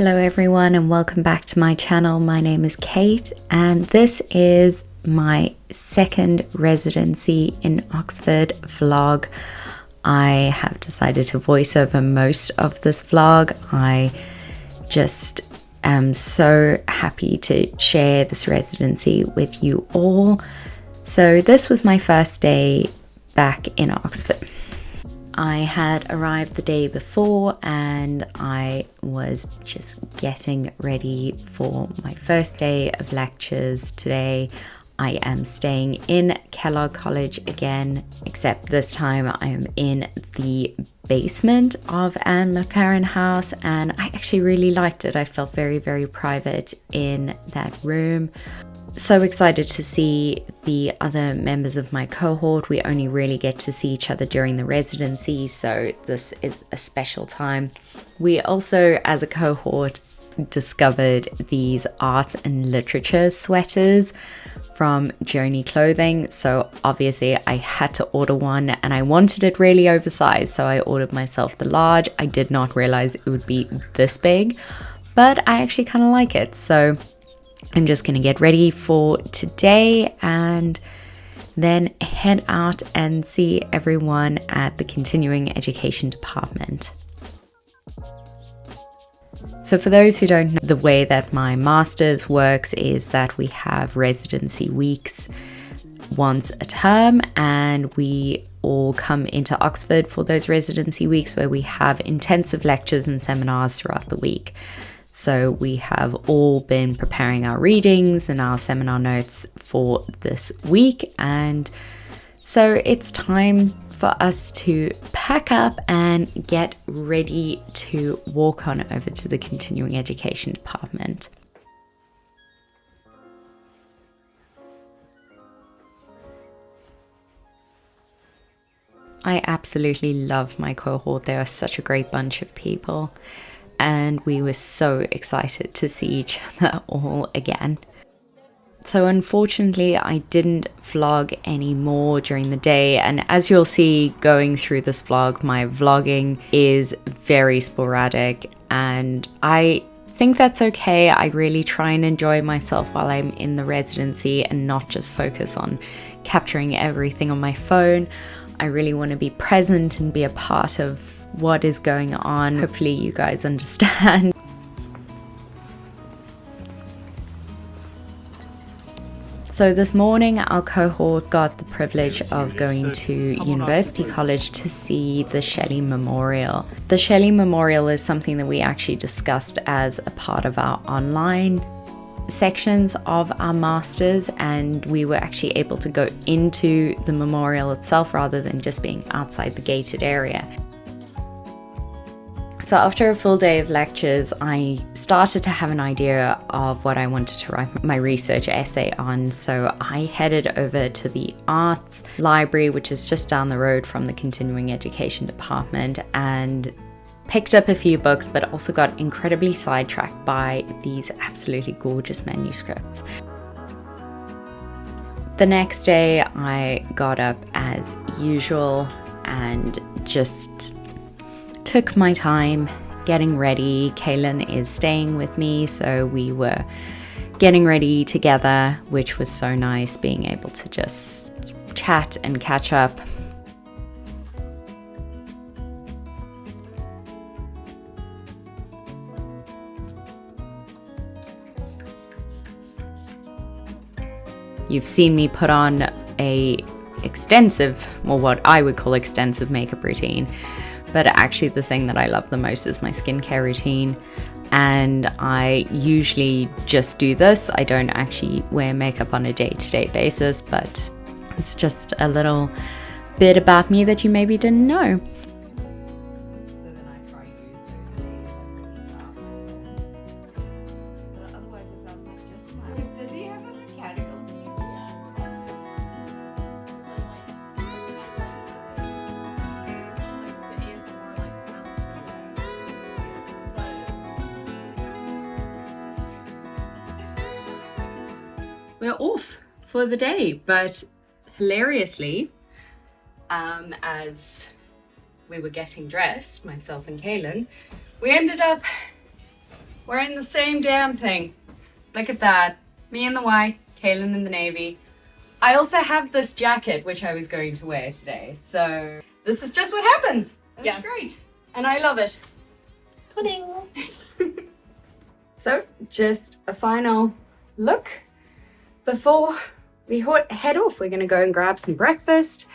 Hello everyone and welcome back to my channel. My name is Cait and this is my second residency in Oxford vlog. I have decided to voice over most of this vlog. I just am so happy to share this residency with you all. So this was my first day back in Oxford. I had arrived the day before and I was just getting ready for my first day of lectures today. I am staying in Kellogg College again, except this time I am in the basement of Anne McLaren House and I actually really liked it. I felt very, very private in that room. So excited to see the other members of my cohort. We only really get to see each other during the residency, so this is a special time. We also, as a cohort, discovered these art and literature sweaters from Joni Clothing, so obviously I had to order one and I wanted it really oversized, so I ordered myself the large. I did not realize it would be this big, but I actually kind of like it, so I'm just going to get ready for today and then head out and see everyone at the continuing education department. So for those who don't know, the way that my master's works is that we have residency weeks once a term and we all come into Oxford for those residency weeks where we have intensive lectures and seminars throughout the week. So we have all been preparing our readings and our seminar notes for this week, and so it's time for us to pack up and get ready to walk on over to the continuing education department. I absolutely love my cohort. They are such a great bunch of people. And we were so excited to see each other all again. So unfortunately, I didn't vlog anymore during the day. And as you'll see going through this vlog, my vlogging is very sporadic. And I think that's okay. I really try and enjoy myself while I'm in the residency and not just focus on capturing everything on my phone. I really want to be present and be a part of what is going on. Hopefully you guys understand. So this morning our cohort got the privilege of going to University College to see the Shelley Memorial. The Shelley Memorial is something that we actually discussed as a part of our online sections of our masters, and we were actually able to go into the memorial itself rather than just being outside the gated area. So after a full day of lectures, I started to have an idea of what I wanted to write my research essay on. So I headed over to the arts library, which is just down the road from the continuing education department, and picked up a few books, but also got incredibly sidetracked by these absolutely gorgeous manuscripts. The next day I got up as usual and just took my time getting ready. Kaylin is staying with me, so we were getting ready together, which was so nice, being able to just chat and catch up. You've seen me put on a extensive, or what I would call extensive makeup routine. But actually the thing that I love the most is my skincare routine, and I usually just do this. I don't actually wear makeup on a day-to-day basis, but it's just a little bit about me that you maybe didn't know. We're off for the day, but hilariously, as we were getting dressed, myself and Kaylin, we ended up Wearing the same damn thing. Look at that. Me in the white, Kaylin in the navy. I also have this jacket, which I was going to wear today. So this is just what happens. And yes. It's great. And I love it. Pudding. So just a final look before we head off. We're going to go and grab some breakfast.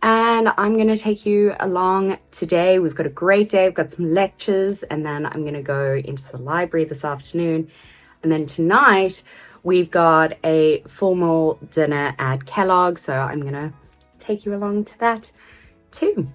And I'm going to take you along today. We've got a great day. We've got some lectures. And then I'm going to go into the library this afternoon. And then tonight, we've got a formal dinner at Kellogg's. So I'm going to take you along to that too.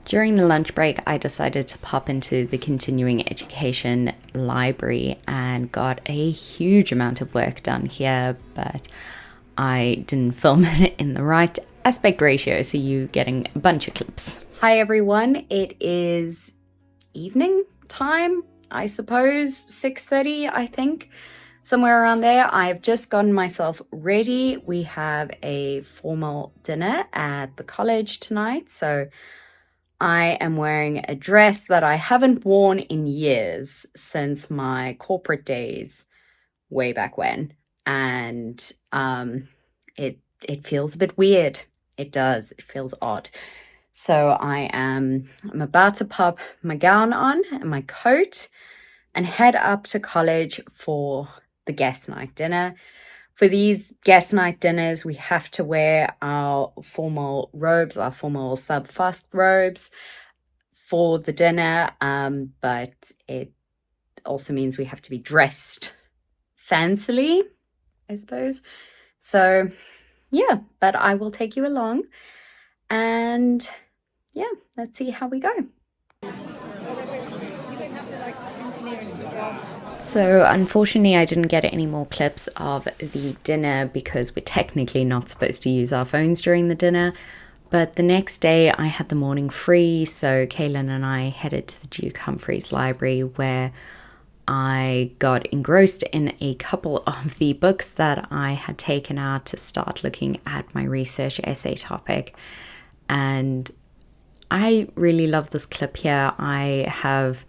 During the lunch break, I decided to pop into the continuing education library and got a huge amount of work done here, but I didn't film it in the right aspect ratio, so you're getting a bunch of clips. Hi everyone, it is evening time, I suppose, 6:30 I think, somewhere around there. I've just gotten myself ready. We have a formal dinner at the college tonight, so I am wearing a dress that I haven't worn in years, since my corporate days way back when. And it feels a bit weird. It does. It feels odd. So I'm about to pop my gown on and my coat and head up to college for the guest night dinner. For these guest night dinners, we have to wear our formal robes, our formal sub-fast robes for the dinner, but it also means we have to be dressed fancily, I suppose. So, yeah, but I will take you along, and yeah, let's see how we go. So unfortunately, I didn't get any more clips of the dinner because we're technically not supposed to use our phones during the dinner. But the next day I had the morning free, so Kaylin and I headed to the Duke Humphreys Library, where I got engrossed in a couple of the books that I had taken out to start looking at my research essay topic. And I really love this clip here. I have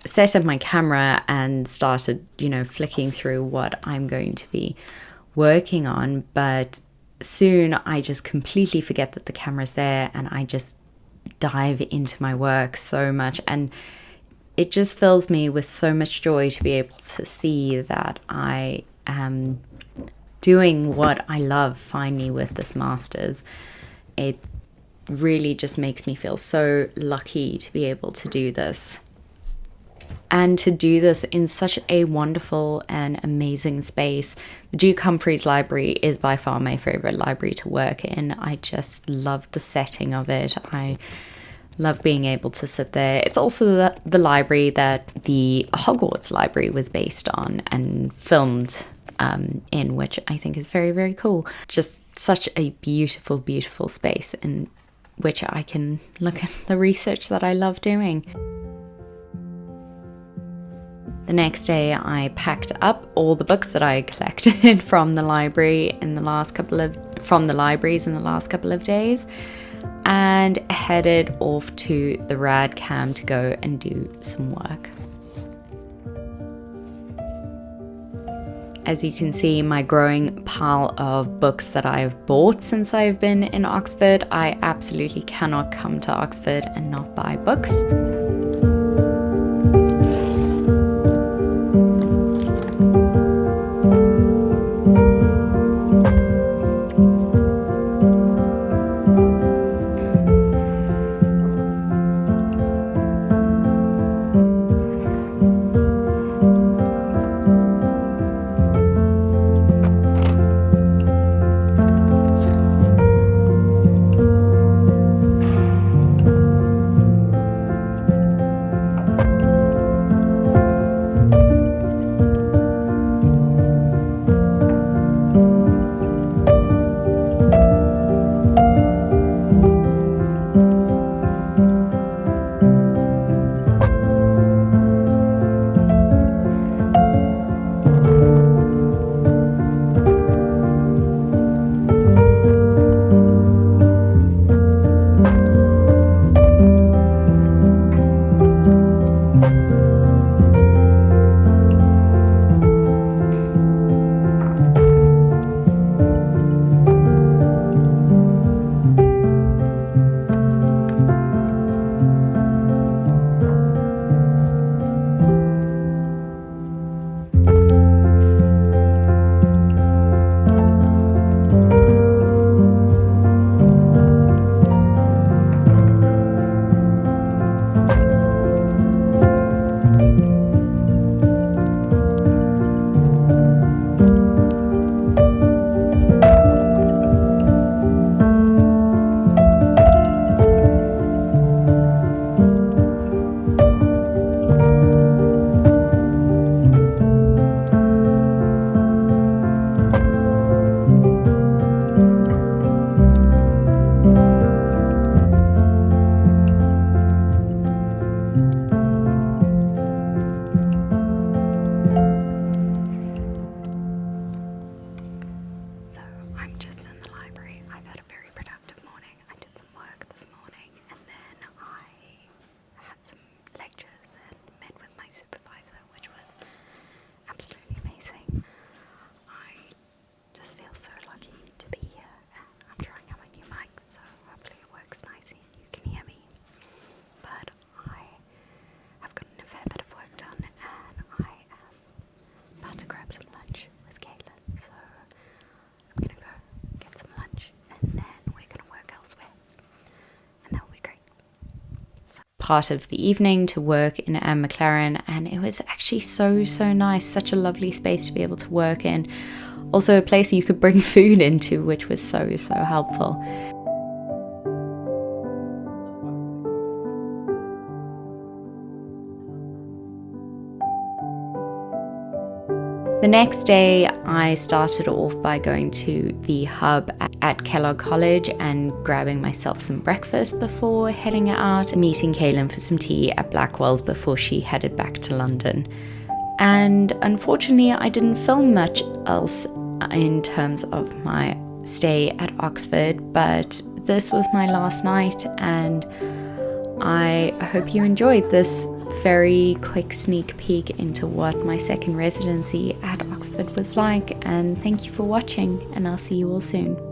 set up my camera and started, flicking through what I'm going to be working on, but soon I just completely forget that the camera's there and I just dive into my work so much, and it just fills me with so much joy to be able to see that I am doing what I love finally with this master's. It really just makes me feel so lucky to be able to do this. And to do this in such a wonderful and amazing space. The Duke Humphreys Library is by far my favorite library to work in. I just love the setting of it. I love being able to sit there. It's also the library that the Hogwarts Library was based on and filmed in, which I think is very, very cool. Just such a beautiful, beautiful space in which I can look at the research that I love doing. The next day, I packed up all the books that I collected from the libraries in the last couple of days, and headed off to the Rad Cam to go and do some work. As you can see, my growing pile of books that I've bought since I've been in Oxford. I absolutely cannot come to Oxford and not buy books. part of the evening to work in Anne McLaren, and it was actually so nice. Such a lovely space to be able to work in. Also a place you could bring food into, which was so helpful. The next day, I started off by going to the hub at Kellogg College and grabbing myself some breakfast before heading out, meeting Kaylin for some tea at Blackwell's before she headed back to London. And unfortunately, I didn't film much else in terms of my stay at Oxford, but this was my last night, and I hope you enjoyed this very quick sneak peek into what my second residency at Oxford was like. And thank you for watching, and I'll see you all soon.